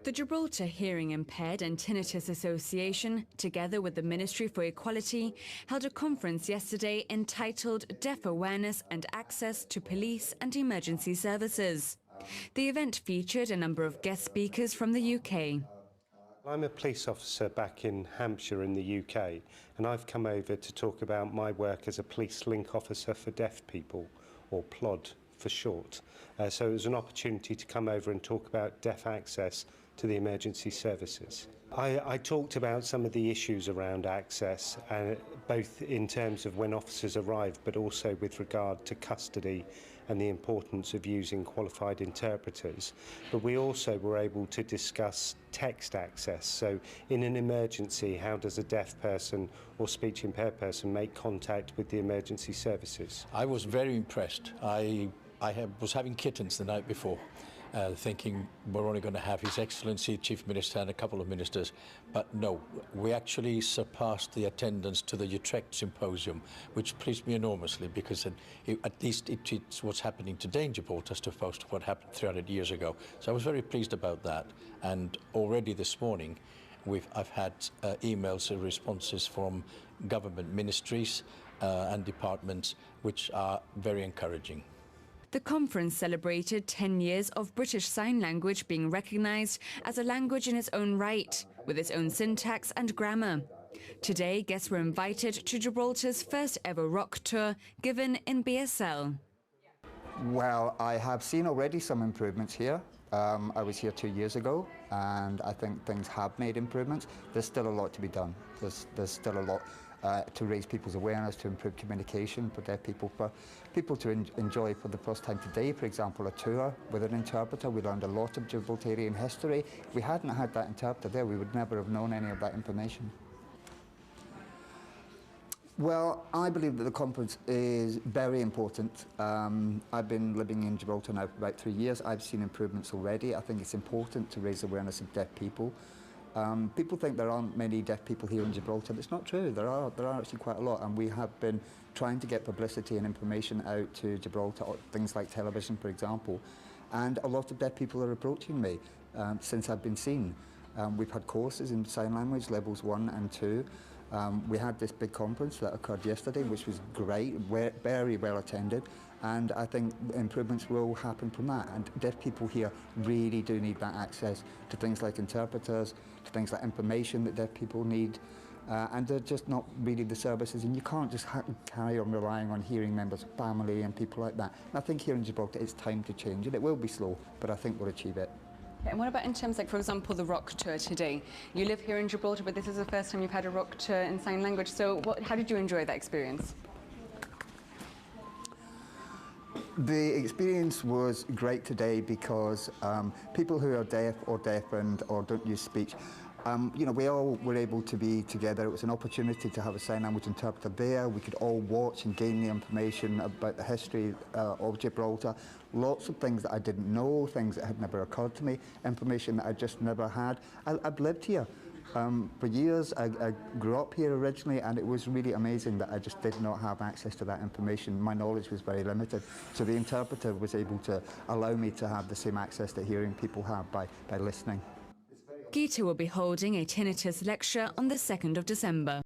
The Gibraltar Hearing Impaired and Tinnitus Association, together with the Ministry for Equality, held a conference yesterday entitled Deaf Awareness and Access to Police and Emergency Services. The event featured a number of guest speakers from the UK. I'm a police officer back in Hampshire in the UK, and I've come over to talk about my work as a police link officer for deaf people, or PLOD for short. So it was an opportunity to come over and talk about deaf access to the emergency services. I talked about some of the issues around access, both in terms of when officers arrive, but also with regard to custody and the importance of using qualified interpreters. But we also were able to discuss text access. So in an emergency, how does a deaf person or speech impaired person make contact with the emergency services? I was very impressed. I was having kittens the night before, thinking we're only going to have His Excellency Chief Minister and a couple of ministers, but no, we actually surpassed the attendance to the Utrecht Symposium, which pleased me enormously because at least it's what's happening today in Gibraltar as opposed to what happened 300 years ago. So I was very pleased about that, and already this morning I've had emails and responses from government ministries and departments which are very encouraging. The conference celebrated 10 years of British Sign Language being recognised as a language in its own right, with its own syntax and grammar. Today, guests were invited to Gibraltar's first ever rock tour, given in BSL. Well, I have seen already some improvements here. I was here 2 years ago, and I think things have made improvements. There's still a lot to be done. There's still a lot to raise people's awareness, to improve communication for deaf people, for people to enjoy for the first time today, for example, a tour with an interpreter. We learned a lot of Gibraltarian history. If we hadn't had that interpreter there, we would never have known any of that information. Well, I believe that the conference is very important. I've been living in Gibraltar now for about 3 years. I've seen improvements already. I think it's important to raise awareness of deaf people. People think there aren't many deaf people here in Gibraltar. That's not true. There are actually quite a lot, and we have been trying to get publicity and information out to Gibraltar, things like television, for example. And a lot of deaf people are approaching me since I've been seen. We've had courses in sign language, levels 1 and 2. We had this big conference that occurred yesterday, which was great, very well attended, and I think improvements will happen from that. And deaf people here really do need that access to things like interpreters, to things like information that deaf people need, and they're just not really the services, and you can't just carry on relying on hearing members, family and people like that. And I think here in Gibraltar it's time to change, and it will be slow, but I think we'll achieve it. And what about in terms like, for example, the rock tour today? You live here in Gibraltar, but this is the first time you've had a rock tour in sign language. So how did you enjoy that experience? The experience was great today because people who are deaf or deafened or don't use speech, you know, we all were able to be together. It was an opportunity to have a sign language interpreter there. We could all watch and gain the information about the history of Gibraltar. Lots of things that I didn't know, things that had never occurred to me, information that I just never had. I've lived here for years. I grew up here originally, and it was really amazing that I just did not have access to that information. My knowledge was very limited. So the interpreter was able to allow me to have the same access that hearing people have by listening. GHITA will be holding a tinnitus lecture on the 2nd of December.